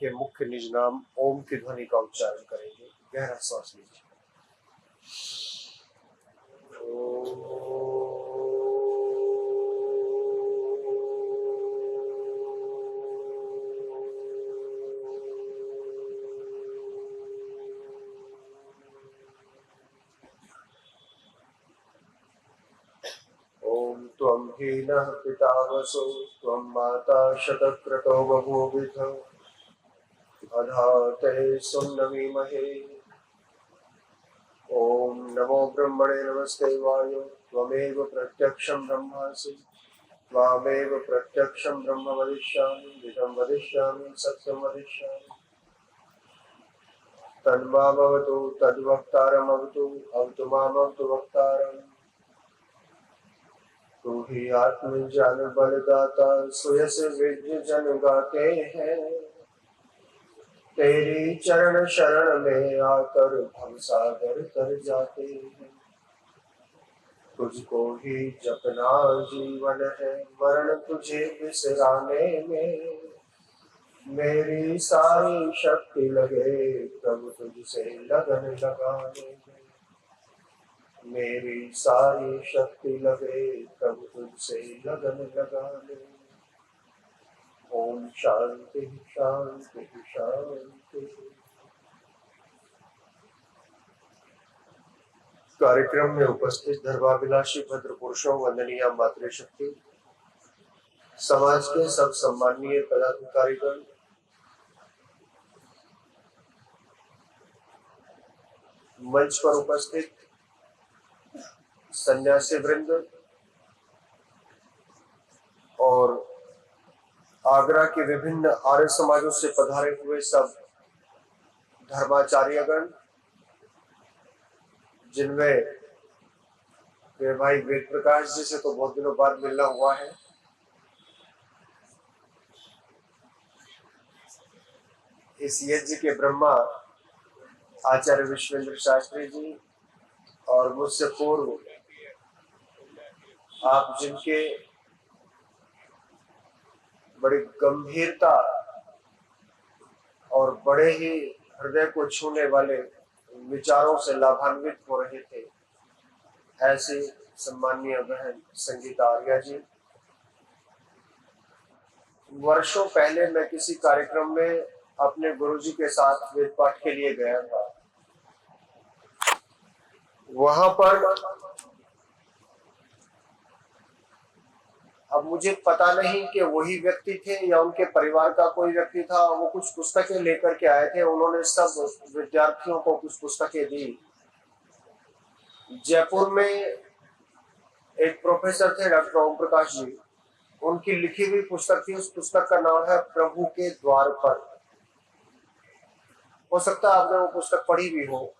के मुख्य निज नाम ओम की ध्वनि का उच्चारण करेंगे। गहरा सांस लीजिए। ओम त्वं हीनः पितावसो त्वं माता शतक्रतो बभूविथ अधाते सुम्नमीमहे। ओम नमो ब्रह्मणे नमस्ते वायो त्वमेव प्रत्यक्षं ब्रह्मासि त्वामेव प्रत्यक्षं ब्रह्म वदिष्यामि इदं वदिष्यामि सत्यं वदिष्यामि। तन्मामवतु तद्वक्तारमवतु अवतु मामवतु वक्तारम्। तू ही आत्मज्ञान बलदाता सुयस विद्य जन गाते हैं। तेरी चरण शरण में आकर भव सागर तर जाते हैं। तुझको ही जपना जीवन है मरण तुझे बिसराने में। मेरी सारी शक्ति लगे प्रभु तुझसे लगन लगाने में। मेरी सारी शक्ति लगे प्रभु तुझसे लगन लगाने में। ओम शांति शांति शांति। कार्यक्रम में उपस्थित धर्माभिलाषी भद्र पुरुषों, वंदनीय मातृशक्ति, समाज के सब सम्माननीय पदाधिकारीगण, मंच पर उपस्थित सन्यासी वृंद और आगरा के विभिन्न आर्य समाजों से पधारे हुए सब धर्माचार्यगण, जिनमें वे भाई वेद प्रकाश जी से तो बहुत दिनों बाद मिलना हुआ है। इस यज्ञ के ब्रह्मा आचार्य विश्वेंद्र शास्त्री जी और मुझसे पूर्व आप जिनके बड़ी गंभीरता और बड़े ही हृदय को छूने वाले विचारों से लाभान्वित हो रहे थे, ऐसी सम्माननीय बहन संगीता आर्या जी। वर्षों पहले मैं किसी कार्यक्रम में अपने गुरुजी के साथ वेद पाठ के लिए गया था। वहां पर अब मुझे पता नहीं कि वही व्यक्ति थे या उनके परिवार का कोई व्यक्ति था। वो कुछ पुस्तकें लेकर के आए थे। उन्होंने सब विद्यार्थियों को कुछ पुस्तकें दी। जयपुर में एक प्रोफेसर थे डॉक्टर ओम प्रकाश जी, उनकी लिखी हुई पुस्तक थी। उस पुस्तक का नाम है प्रभु के द्वार पर। हो सकता है आपने वो पुस्तक पढ़ी भी हो।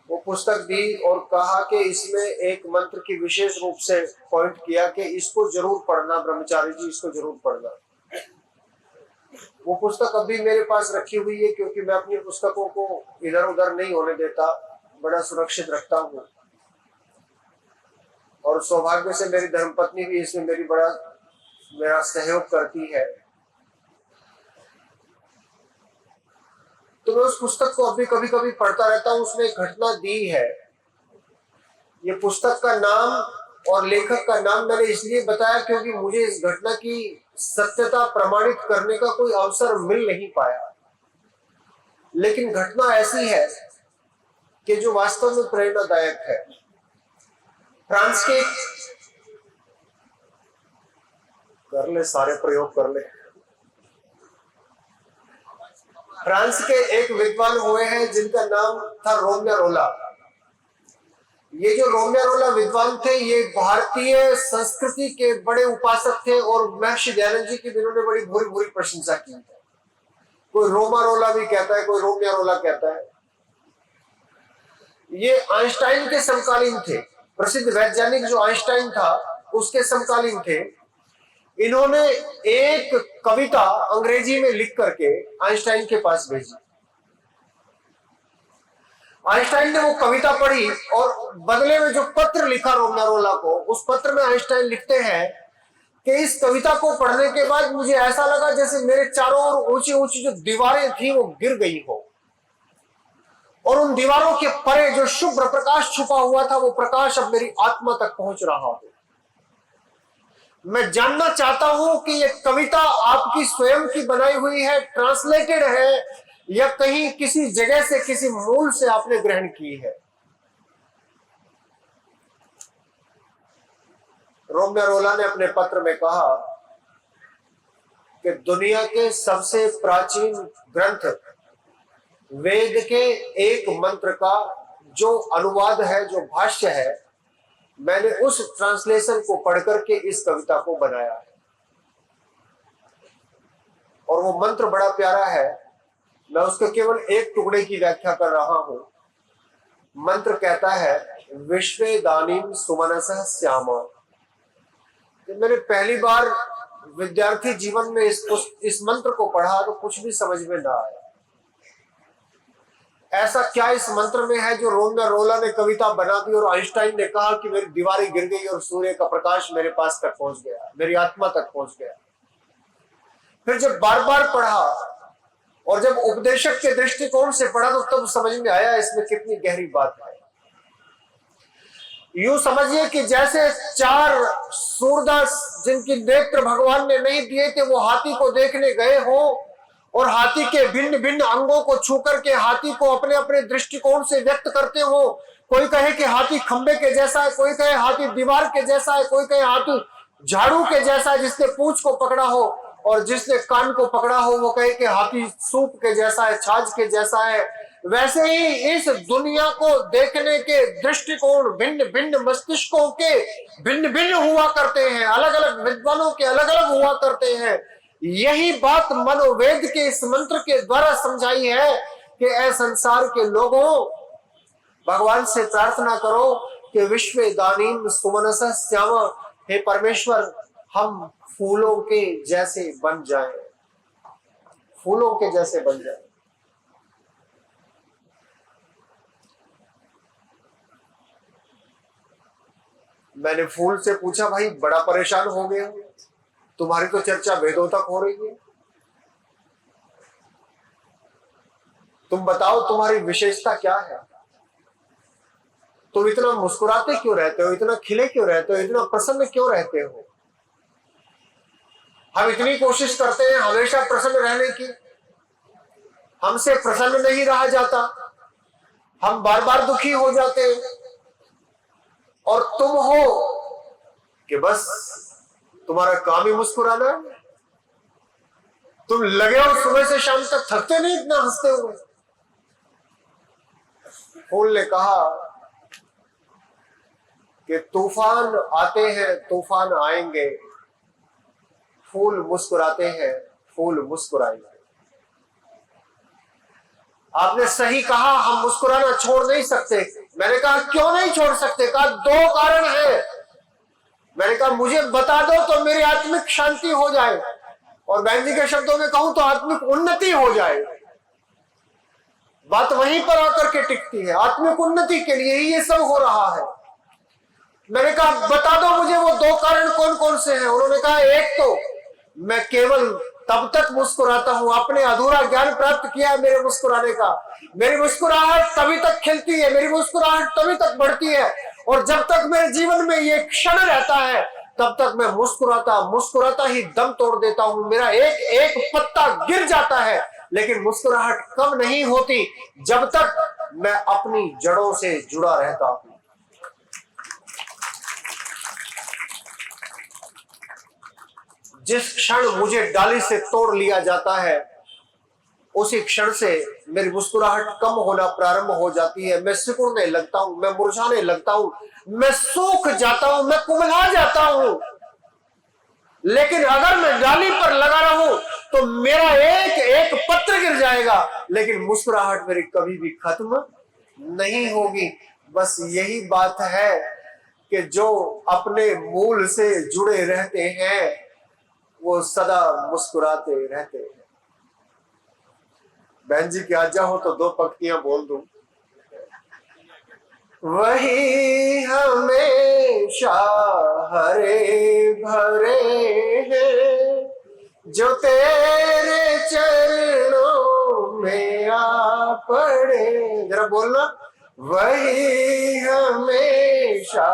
वो पुस्तक दी और कहा कि इसमें एक मंत्र की विशेष रूप से पॉइंट किया कि इसको जरूर पढ़ना ब्रह्मचारी जी, इसको जरूर पढ़ना। वो पुस्तक अभी मेरे पास रखी हुई है, क्योंकि मैं अपनी पुस्तकों को इधर उधर नहीं होने देता, बड़ा सुरक्षित रखता हूँ। और सौभाग्य से मेरी धर्मपत्नी भी इसमें मेरा सहयोग करती है। तो मैं उस पुस्तक को अभी कभी कभी पढ़ता रहता हूँ। उसमें एक घटना दी है। ये पुस्तक का नाम और लेखक का नाम मैंने इसलिए बताया क्योंकि मुझे इस घटना की सत्यता प्रमाणित करने का कोई अवसर मिल नहीं पाया। लेकिन घटना ऐसी है कि जो वास्तव में प्रेरणादायक है। फ्रांस के कर ले सारे प्रयोग कर ले। फ्रांस के एक विद्वान हुए हैं जिनका नाम था रोम्यारोला। ये जो रोम्यारोला विद्वान थे, ये भारतीय संस्कृति के बड़े उपासक थे और महर्षि दयानंद जी की भी इन्होंने बड़ी भूरी भूरी प्रशंसा की है। कोई रोमारोला भी कहता है, कोई रोम्यारोला कहता है। ये आइंस्टाइन के समकालीन थे। प्रसिद्ध वैज्ञानिक जो आइंस्टाइन था उसके समकालीन थे। इन्होंने एक कविता अंग्रेजी में लिख करके आइंस्टाइन के पास भेजी। आइंस्टाइन ने वो कविता पढ़ी और बदले में जो पत्र लिखा रोम्यारोला को, उस पत्र में आइंस्टाइन लिखते हैं कि इस कविता को पढ़ने के बाद मुझे ऐसा लगा जैसे मेरे चारों ओर ऊंची ऊंची जो दीवारें थी वो गिर गई हो, और उन दीवारों के परे जो शुभ्र प्रकाश छुपा हुआ था वो प्रकाश अब मेरी आत्मा तक पहुंच रहा हो। मैं जानना चाहता हूं कि ये कविता आपकी स्वयं की बनाई हुई है, ट्रांसलेटेड है, या कहीं किसी जगह से, किसी मूल से आपने ग्रहण की है। रोमेरोला ने अपने पत्र में कहा कि दुनिया के सबसे प्राचीन ग्रंथ वेद के एक मंत्र का जो अनुवाद है, जो भाष्य है, मैंने उस ट्रांसलेशन को पढ़कर के इस कविता को बनाया है। और वो मंत्र बड़ा प्यारा है, मैं उसके केवल एक टुकड़े की व्याख्या कर रहा हूं। मंत्र कहता है, विश्वे दानीम सुमनसः श्यामा। मैंने पहली बार विद्यार्थी जीवन में इस मंत्र को पढ़ा तो कुछ भी समझ में ना आया। ऐसा क्या इस मंत्र में है जो रोमेरोला ने कविता बना दी और आइंस्टाइन ने कहा कि मेरी दीवारें गिर गई और सूर्य का प्रकाश मेरे पास तक पहुंच गया, मेरी आत्मा तक पहुंच गया। फिर जब बार बार पढ़ा और जब उपदेशक के दृष्टिकोण से पढ़ा तो तब समझ में आया इसमें कितनी गहरी बात है। यूं समझिए कि जैसे चार सूरदास जिनकी नेत्र भगवान ने नहीं दिए थे वो हाथी को देखने गए हो और हाथी के भिन्न भिन्न अंगों को छू करके हाथी को अपने अपने दृष्टिकोण से व्यक्त करते हो। कोई कहे कि हाथी खंबे के जैसा है, कोई कहे हाथी दीवार के जैसा है, कोई कहे हाथी झाड़ू के जैसा है जिसने पूंछ को पकड़ा हो, और जिसने कान को पकड़ा हो वो कहे कि हाथी सूप के जैसा है, छाछ के जैसा है। वैसे ही इस दुनिया को देखने के दृष्टिकोण भिन्न भिन्न मस्तिष्कों के भिन्न भिन्न हुआ करते हैं, अलग अलग विद्वानों के अलग अलग हुआ करते हैं। यही बात मनोवेद के इस मंत्र के द्वारा समझाई है कि ऐ संसार के लोगों, भगवान से प्रार्थना करो कि विश्व दानीम सुमनसः श्यामा, हे परमेश्वर हम फूलों के जैसे बन जाएं, फूलों के जैसे बन जाएं। मैंने फूल से पूछा, भाई बड़ा परेशान हो गए, तुम्हारी तो चर्चा वेदों तक हो रही है, तुम बताओ तुम्हारी विशेषता क्या है, तुम इतना मुस्कुराते क्यों रहते हो, इतना खिले क्यों रहते हो, इतना प्रसन्न क्यों रहते हो। हम इतनी कोशिश करते हैं हमेशा प्रसन्न रहने की, हमसे प्रसन्न नहीं रहा जाता, हम बार बार दुखी हो जाते हैं। और तुम हो कि बस तुम्हारा काम ही मुस्कुराना है, तुम लगे हो सुबह से शाम तक, थकते नहीं इतना हंसते हुए। फूल ने कहा कि तूफान आते हैं, तूफान आएंगे, फूल मुस्कुराते हैं, फूल मुस्कुराएंगे। आपने सही कहा, हम मुस्कुराना छोड़ नहीं सकते। मैंने कहा क्यों नहीं छोड़ सकते, कहा दो कारण है। मैंने कहा मुझे बता दो तो मेरी आत्मिक शांति हो जाए, और बहन जी के शब्दों में कहूं तो आत्मिक उन्नति हो जाए। बात वहीं पर आकर के टिकती है, आत्मिक उन्नति के लिए ही ये सब हो रहा है। मैंने कहा बता दो मुझे वो दो कारण कौन कौन से हैं। उन्होंने कहा एक तो मैं केवल तब तक मुस्कुराता हूं, आपने अधूरा ज्ञान प्राप्त किया है मेरे मुस्कुराने का। मेरी मुस्कुराहट तभी तक खिलती है, मेरी मुस्कुराहट तभी तक बढ़ती है, और जब तक मेरे जीवन में ये क्षण रहता है तब तक मैं मुस्कुराता मुस्कुराता ही दम तोड़ देता हूं। मेरा एक एक पत्ता गिर जाता है लेकिन मुस्कुराहट कम नहीं होती जब तक मैं अपनी जड़ों से जुड़ा रहता हूं। जिस क्षण मुझे डाली से तोड़ लिया जाता है उसी क्षण से मेरी मुस्कुराहट कम होना प्रारंभ हो जाती है। मैं सिकुड़ने लगता हूं, मैं मुरझाने लगता हूं, मैं सूख जाता हूं, मैं कुम्हला जाता हूं। लेकिन अगर मैं डाली पर लगा रहूं तो मेरा एक एक पत्र गिर जाएगा लेकिन मुस्कुराहट मेरी कभी भी खत्म नहीं होगी। बस यही बात है कि जो अपने मूल से जुड़े रहते हैं वो सदा मुस्कुराते रहते हैं। बहन जी की आज्ञा हो तो दो पंक्तियां बोल दूं। वही हमें हमेशा हरे भरे हैं, जो तेरे चरणों में आ पड़े, जरा बोलना, वही हमेशा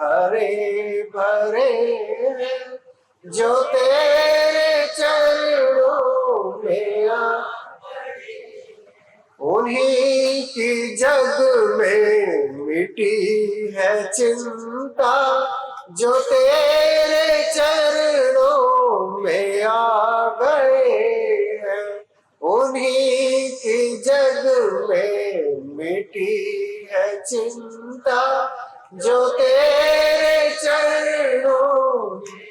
हरे भरे हैं, जो तेरे चरणों में आ, उन्हीं की जग में मिटी है चिंता, जो तेरे चरणों में आ गए हैं, उन्हीं की जग में मिटी है चिंता, जो तेरे चरणों में।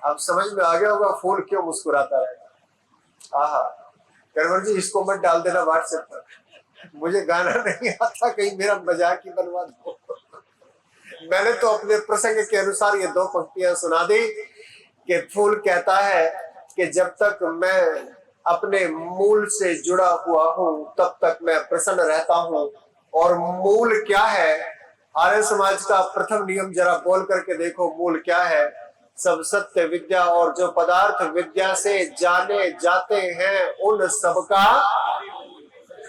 अब समझ में आ गया होगा फूल क्यों मुस्कुराता रहता। आहा, करवर जी इसको मत डाल देना व्हाट्सएप पर, मुझे गाना नहीं आता, कहीं मेरा मजाक ही बनवा दो। मैंने तो अपने प्रसंग के अनुसार ये दो पंक्तियां सुना दी कि फूल कहता है कि जब तक मैं अपने मूल से जुड़ा हुआ हूं तब तक मैं प्रसन्न रहता हूं। और मूल क्या है? आर्य समाज का प्रथम नियम जरा बोल करके देखो, मूल क्या है? सब सत्य विद्या और जो पदार्थ विद्या से जाने जाते हैं उन सबका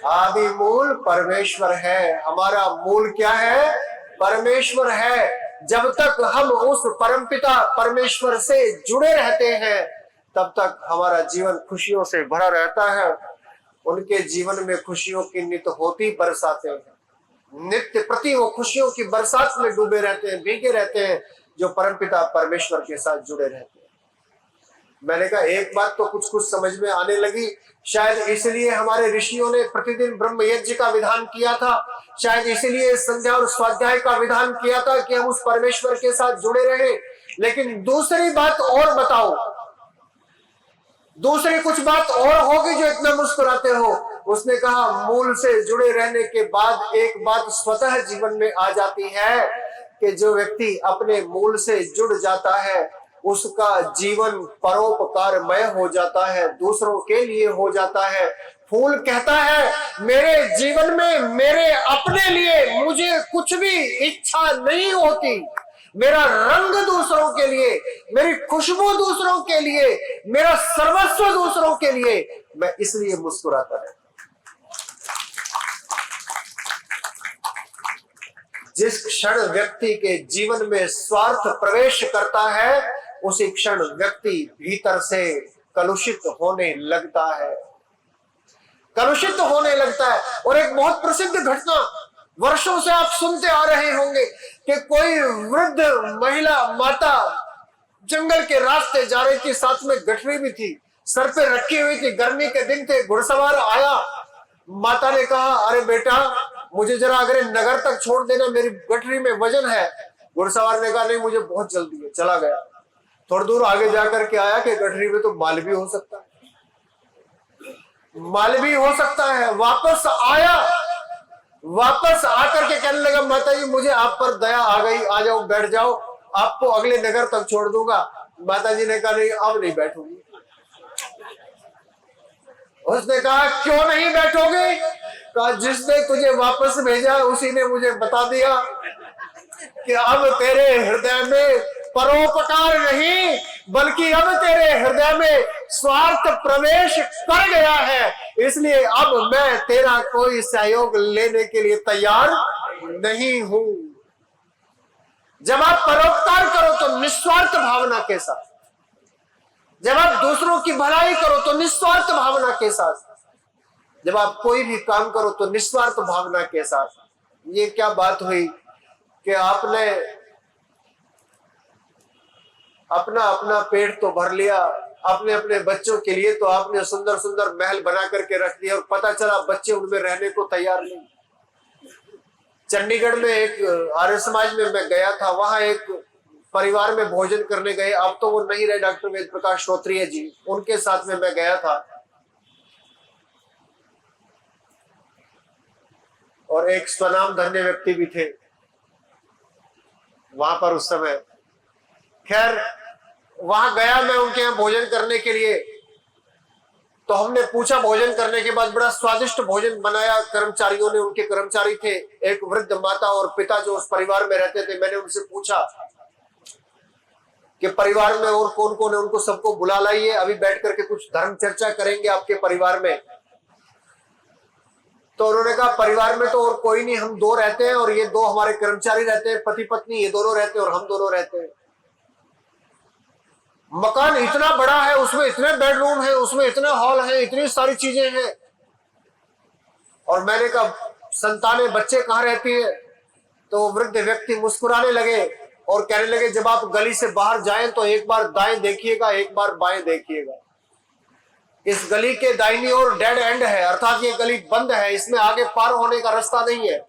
आदि मूल परमेश्वर है। हमारा मूल क्या है? परमेश्वर है। जब तक हम उस परमपिता परमेश्वर से जुड़े रहते हैं तब तक हमारा जीवन खुशियों से भरा रहता है। उनके जीवन में खुशियों की नित्य होती बरसाते हैं, नित्य प्रति वो खुशियों की बरसात में डूबे रहते हैं, भीगे रहते हैं, जो परमपिता परमेश्वर के साथ जुड़े रहते हैं। मैंने कहा एक बात तो कुछ कुछ समझ में आने लगी, शायद इसलिए हमारे ऋषियों ने प्रतिदिन ब्रह्म यज्ञ का विधान किया था, शायद इसलिए संध्या और स्वाध्याय का विधान किया था कि हम उस परमेश्वर के साथ जुड़े रहे। लेकिन दूसरी बात और बताओ, दूसरी कुछ बात और होगी जो इतना मुस्कुराते हो। उसने कहा मूल से जुड़े रहने के बाद एक बात स्वतः जीवन में आ जाती है कि जो व्यक्ति अपने मूल से जुड़ जाता है उसका जीवन परोपकारमय हो जाता है, दूसरों के लिए हो जाता है। फूल कहता है मेरे जीवन में मेरे अपने लिए मुझे कुछ भी इच्छा नहीं होती, मेरा रंग दूसरों के लिए, मेरी खुशबू दूसरों के लिए, मेरा सर्वस्व दूसरों के लिए, मैं इसलिए मुस्कुराता रहता। जिस क्षण व्यक्ति के जीवन में स्वार्थ प्रवेश करता है उसी क्षण व्यक्ति भीतर से कलुषित होने लगता है, कलुषित होने लगता है। और एक बहुत प्रसिद्ध घटना वर्षों से आप सुनते आ रहे होंगे कि कोई वृद्ध महिला माता जंगल के रास्ते जा रही थी, साथ में गठरी भी थी, सर पे रखी हुई थी, गर्मी के दिन थे, घुड़सवार आया, माता ने कहा अरे बेटा मुझे जरा अगर नगर तक छोड़ देना, मेरी गठरी में वजन है। घुड़सवार ने कहा नहीं मुझे बहुत जल्दी है, चला गया। थोड़ी दूर आगे जाकर के आया कि गठरी में तो माल भी हो सकता है, माल भी हो सकता है। वापस आया, वापस आकर के कहने लगा माता जी मुझे आप पर दया आ गई, आ जाओ बैठ जाओ, आपको अगले नगर तक छोड़ दूंगा। माता जी ने कहा नहीं अब नहीं बैठूंगी। उसने कहा क्यों नहीं बैठोगे? कहा जिसने तुझे वापस भेजा उसी ने मुझे बता दिया कि अब तेरे हृदय में परोपकार नहीं बल्कि अब तेरे हृदय में स्वार्थ प्रवेश कर गया है, इसलिए अब मैं तेरा कोई सहयोग लेने के लिए तैयार नहीं हूं। जब आप परोपकार करो तो निस्वार्थ भावना के साथ, जब आप दूसरों की भलाई करो तो निस्वार्थ भावना के साथ, जब आप कोई भी काम करो तो निस्वार्थ भावना के साथ। ये क्या बात हुई कि आपने अपना अपना पेट तो भर लिया, अपने अपने बच्चों के लिए तो आपने सुंदर सुंदर महल बना करके रख दिया और पता चला बच्चे उनमें रहने को तैयार नहीं। चंडीगढ़ में एक आर्य समाज में मैं गया था, वहां एक परिवार में भोजन करने गए, अब तो वो नहीं रहे, डॉक्टर वेद प्रकाश श्रोत्रिय जी, उनके साथ में मैं गया था। और एक स्वनाम धन्य व्यक्ति भी थे वहां पर उस समय। खैर वहां गया मैं उनके यहाँ भोजन करने के लिए, तो हमने पूछा, भोजन करने के बाद बड़ा स्वादिष्ट भोजन बनाया कर्मचारियों ने। उनके कर्मचारी थे एक वृद्ध माता और पिता जो उस परिवार में रहते थे। मैंने उनसे पूछा कि परिवार में और कौन कौन है, उनको सबको बुला लाइए, अभी बैठ करके कुछ धर्म चर्चा करेंगे आपके परिवार में। तो उन्होंने कहा परिवार में तो और कोई नहीं, हम दो रहते हैं और ये दो हमारे कर्मचारी रहते हैं, पति पत्नी ये दोनों रहते हैं और हम दोनों रहते हैं। मकान इतना बड़ा है, उसमें इतने बेडरूम है, उसमें इतने हॉल है, इतनी सारी चीजें हैं। और मैंने कहा संतानें बच्चे कहाँ रहती है? तो वृद्ध व्यक्ति मुस्कुराने लगे और कहने लगे जब आप गली से बाहर जाएं तो एक बार दाएं देखिएगा, एक बार बाएं देखिएगा। इस गली के दाहिनी ओर डेड एंड है, अर्थात ये गली बंद है, इसमें आगे पार होने का रास्ता नहीं है।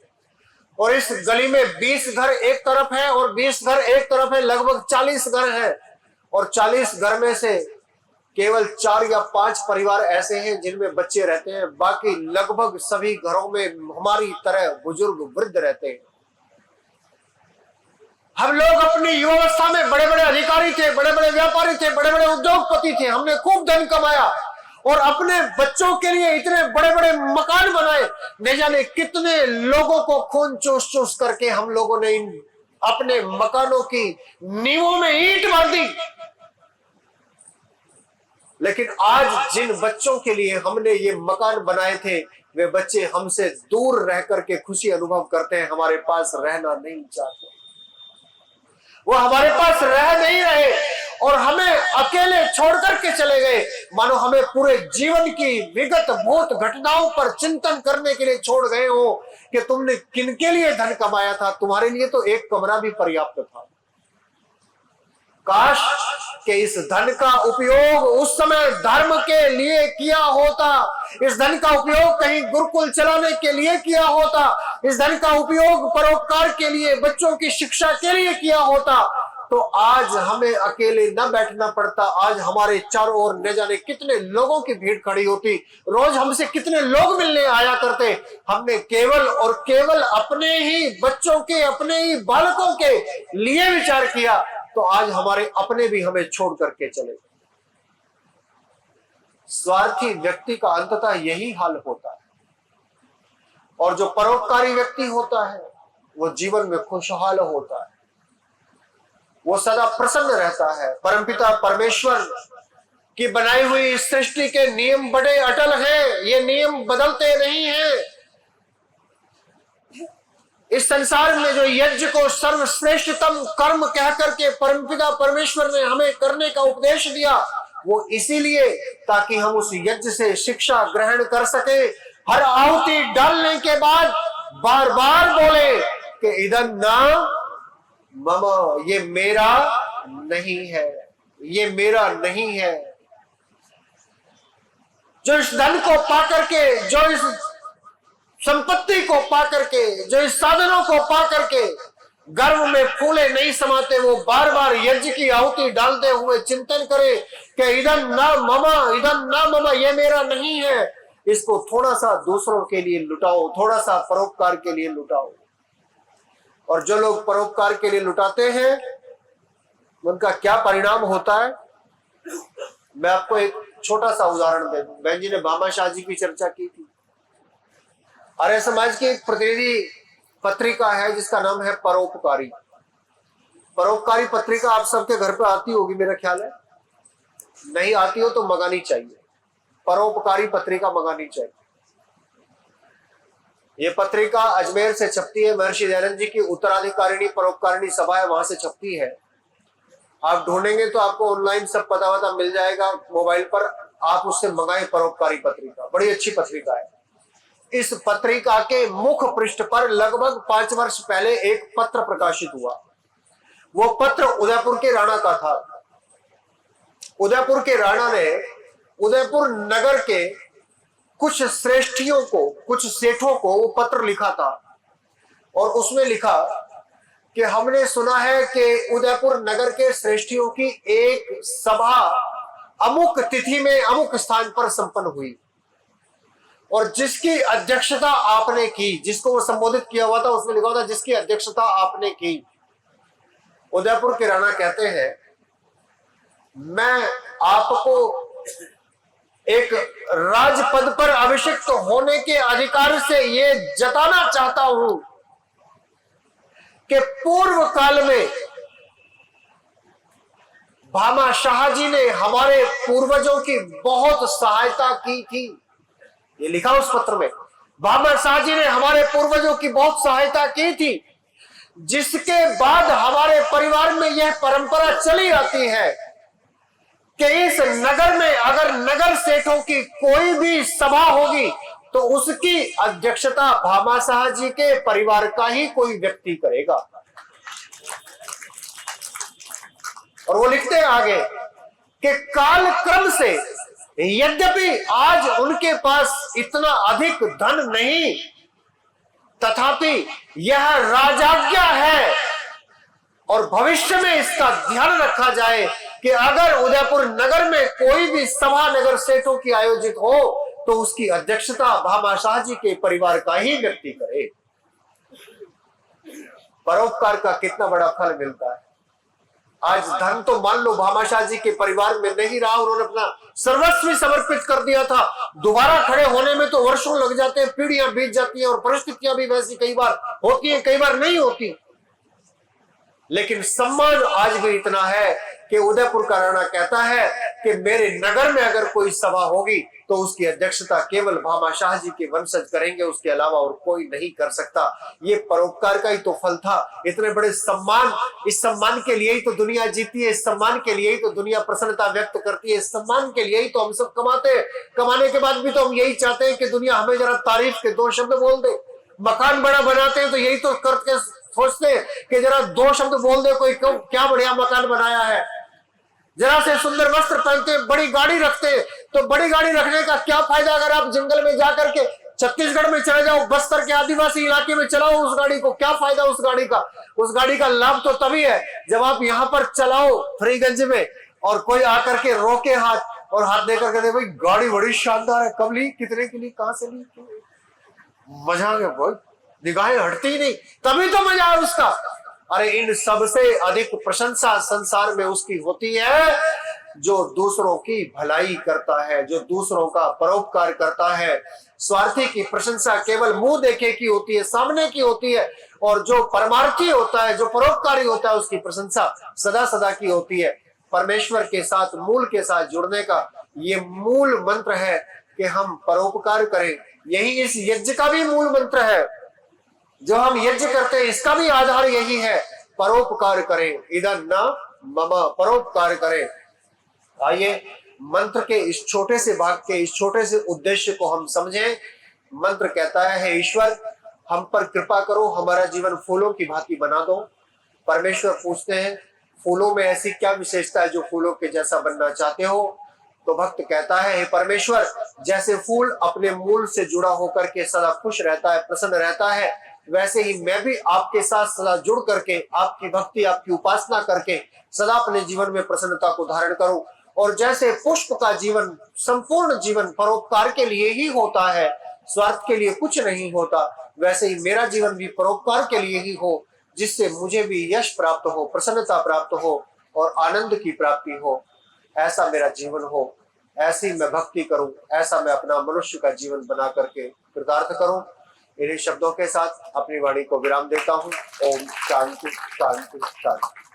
और इस गली में 20 घर एक तरफ है और 20 घर एक तरफ है, लगभग 40 घर है। और 40 घर में से केवल 4 या 5 परिवार ऐसे हैं जिनमें बच्चे रहते हैं, बाकी लगभग सभी घरों में हमारी तरह बुजुर्ग वृद्ध रहते हैं। हम लोग अपनी युवावस्था में बड़े बड़े अधिकारी थे, बड़े बड़े व्यापारी थे, बड़े बड़े उद्योगपति थे, हमने खूब धन कमाया और अपने बच्चों के लिए इतने बड़े बड़े मकान बनाए। न जाने कितने लोगों को खून चूस चूस करके हम लोगों ने इन अपने मकानों की नींवों में ईंट भर दी। लेकिन आज जिन बच्चों के लिए हमने ये मकान बनाए थे, वे बच्चे हमसे दूर रह करके खुशी अनुभव करते हैं, हमारे पास रहना नहीं चाहते। वो हमारे पास रह नहीं रहे और हमें अकेले छोड़ करके चले गए, मानो हमें पूरे जीवन की विगत भूत घटनाओं पर चिंतन करने के लिए छोड़ गए हो कि तुमने किनके लिए धन कमाया था, तुम्हारे लिए तो एक कमरा भी पर्याप्त था। काश कि इस धन का उपयोग उस समय धर्म के लिए किया होता, इस धन का उपयोग कहीं गुरुकुल चलाने के लिए किया होता, इस धन का उपयोग परोपकार के लिए, बच्चों की शिक्षा के लिए किया होता, तो आज हमें अकेले न बैठना पड़ता। आज हमारे चारों ओर न जाने कितने लोगों की भीड़ खड़ी होती, रोज हमसे कितने लोग मिलने आया करते। हमने केवल और केवल अपने ही बच्चों के, अपने ही बालकों के लिए विचार किया, तो आज हमारे अपने भी हमें छोड़ करके चले। स्वार्थी व्यक्ति का अंततः यही हाल होता है। और जो परोपकारी व्यक्ति होता है वो जीवन में खुशहाल होता है, वो सदा प्रसन्न रहता है। परमपिता परमेश्वर की बनाई हुई सृष्टि के नियम बड़े अटल हैं, ये नियम बदलते नहीं हैं। इस संसार में जो यज्ञ को सर्वश्रेष्ठतम कर्म कह करके परमपिता परमेश्वर ने हमें करने का उपदेश दिया, वो इसीलिए ताकि हम उस यज्ञ से शिक्षा ग्रहण कर सके। हर आहुति डालने के बाद बार बार बोले कि इदं न मम, ये मेरा नहीं है, ये मेरा नहीं है। जो इस धन को पाकर के, जो इस संपत्ति को पा करके, जो इस साधनों को पा करके गर्व में फूले नहीं समाते, वो बार बार यज्ञ की आहुति डालते हुए चिंतन करे कि इदं न मम, इदं न मम, ये मेरा नहीं है। इसको थोड़ा सा दूसरों के लिए लुटाओ, थोड़ा सा परोपकार के लिए लुटाओ। और जो लोग परोपकार के लिए लुटाते हैं उनका क्या परिणाम होता है, मैं आपको एक छोटा सा उदाहरण दे दूं। बहन जी ने भामाशाह जी की चर्चा की थी। आर्य समाज की एक प्रतिनिधि पत्रिका है जिसका नाम है परोपकारी। परोपकारी पत्रिका आप सबके घर पे आती होगी मेरा ख्याल है, नहीं आती हो तो मंगानी चाहिए, परोपकारी पत्रिका मंगानी चाहिए। ये पत्रिका अजमेर से छपती है, महर्षि दयानंद जी की उत्तराधिकारिणी परोपकारिणी सभा है, वहां से छपती है। आप ढूंढेंगे तो आपको ऑनलाइन सब पता वता मिल जाएगा मोबाइल पर, आप उससे मंगाएं परोपकारी पत्रिका, बड़ी अच्छी पत्रिका है। इस पत्रिका के मुख पृष्ठ पर लगभग 5 वर्ष पहले एक पत्र प्रकाशित हुआ। वो पत्र उदयपुर के राणा का था। उदयपुर के राणा ने उदयपुर नगर के कुछ श्रेष्ठियों को, कुछ सेठों को वो पत्र लिखा था और उसमें लिखा कि हमने सुना है कि उदयपुर नगर के श्रेष्ठियों की एक सभा अमुक तिथि में अमुक स्थान पर संपन्न हुई और जिसकी अध्यक्षता आपने की, जिसको वो संबोधित किया हुआ था उसमें लिखा हुआ था जिसकी अध्यक्षता आपने की। उदयपुर के राणा कहते हैं मैं आपको एक राजपद पर अभिषिक्त होने के अधिकार से ये जताना चाहता हूं कि पूर्व काल में भामा शाह जी ने हमारे पूर्वजों की बहुत सहायता की थी। ये लिखा उस पत्र में, भामा शाह जी ने हमारे पूर्वजों की बहुत सहायता की थी, जिसके बाद हमारे परिवार में यह परंपरा चली आती है कि इस नगर में अगर नगर सेठों की कोई भी सभा होगी तो उसकी अध्यक्षता भामा शाह जी के परिवार का ही कोई व्यक्ति करेगा। और वो लिखते हैं आगे कि काल क्रम से यद्यपि आज उनके पास इतना अधिक धन नहीं, तथापि यह राजाज्ञा है और भविष्य में इसका ध्यान रखा जाए कि अगर उदयपुर नगर में कोई भी सभा नगर सेठों की आयोजित हो तो उसकी अध्यक्षता भामा शाह जी के परिवार का ही व्यक्ति करे। परोपकार का कितना बड़ा फल मिलता है। आज धन तो मान लो भामा शाह जी के परिवार में नहीं रहा, उन्होंने अपना सर्वस्व समर्पित कर दिया था, दोबारा खड़े होने में तो वर्षों लग जाते हैं, पीढ़ियां बीत जाती हैं और परिस्थितियां भी वैसी कई बार होती है, कई बार नहीं होती, लेकिन सम्मान आज भी इतना है कि उदयपुर का राणा कहता है कि मेरे नगर में अगर कोई सभा होगी तो उसकी अध्यक्षता केवल भामा शाह जी के वंशज करेंगे, उसके अलावा और कोई नहीं कर सकता। ये परोपकार का ही तो फल था। इतने बड़े सम्मान, इस सम्मान के लिए ही तो दुनिया जीती है, इस सम्मान के लिए ही तो दुनिया प्रसन्नता व्यक्त करती है, इस सम्मान के लिए ही तो हम सब कमाते हैं। कमाने के बाद भी तो हम यही चाहते हैं कि दुनिया हमें जरा तारीफ के दो शब्द बोल दे। मकान बड़ा बनाते हैं तो यही तो करके सोचते हैं कि जरा दो शब्द बोल दे कोई, क्या बढ़िया मकान बनाया है। जरा से सुंदर वस्त्र पहनते, बड़ी गाड़ी रखते, तो बड़ी गाड़ी रखने का क्या फायदा अगर आप जंगल में जाकर के छत्तीसगढ़ में चले जाओ, बस्तर के आदिवासी इलाके में चलाओ उस गाड़ी को, क्या फायदा उस गाड़ी का। उस गाड़ी का लाभ तो तभी है जब आप यहाँ पर चलाओ फ्रीगंज में और कोई आकर के रोके हाथ और हाथ देकर कहते भाई गाड़ी बड़ी शानदार है, कब ली, कितने की ली, कहां से ली, मजा आ गया, बहुत निगाहें हटती ही नहीं, तभी तो मजा है उसका। अरे इन सबसे अधिक प्रशंसा संसार में उसकी होती है जो दूसरों की भलाई करता है, जो दूसरों का परोपकार करता है। स्वार्थी की प्रशंसा केवल मुंह देखे की होती है, सामने की होती है, और जो परमार्थी होता है, जो परोपकारी होता है, उसकी प्रशंसा सदा सदा की होती है। परमेश्वर के साथ, मूल के साथ जुड़ने का ये मूल मंत्र है कि हम परोपकार करें। यही इस यज्ञ का भी मूल मंत्र है। जो हम यज्ञ करते हैं इसका भी आधार यही है, परोपकार करें, इधर न मम, परोपकार करें। आइए मंत्र के इस छोटे से भाग के, इस छोटे से उद्देश्य को हम समझें। मंत्र कहता है, हे ईश्वर हम पर कृपा करो, हमारा जीवन फूलों की भांति बना दो। परमेश्वर पूछते हैं फूलों में ऐसी क्या विशेषता है जो फूलों के जैसा बनना चाहते हो। तो भक्त कहता है, हे परमेश्वर जैसे फूल अपने मूल से जुड़ा होकर के सदा खुश रहता है, प्रसन्न रहता है, वैसे ही मैं भी आपके साथ सदा जुड़ करके आपकी भक्ति, आपकी उपासना करके सदा अपने जीवन में प्रसन्नता को धारण करूं। और जैसे पुष्प का जीवन, संपूर्ण जीवन परोपकार के लिए ही होता है, स्वार्थ के लिए कुछ नहीं होता, वैसे ही मेरा जीवन भी परोपकार के लिए ही हो, जिससे मुझे भी यश प्राप्त हो, प्रसन्नता प्राप्त हो और आनंद की प्राप्ति हो। ऐसा मेरा जीवन हो, ऐसी मैं भक्ति करूं, ऐसा मैं अपना मनुष्य का जीवन बना करके कृतार्थ करूं। इन्हीं शब्दों के साथ अपनी वाणी को विराम देता हूं। ओम शांति शांति शांति।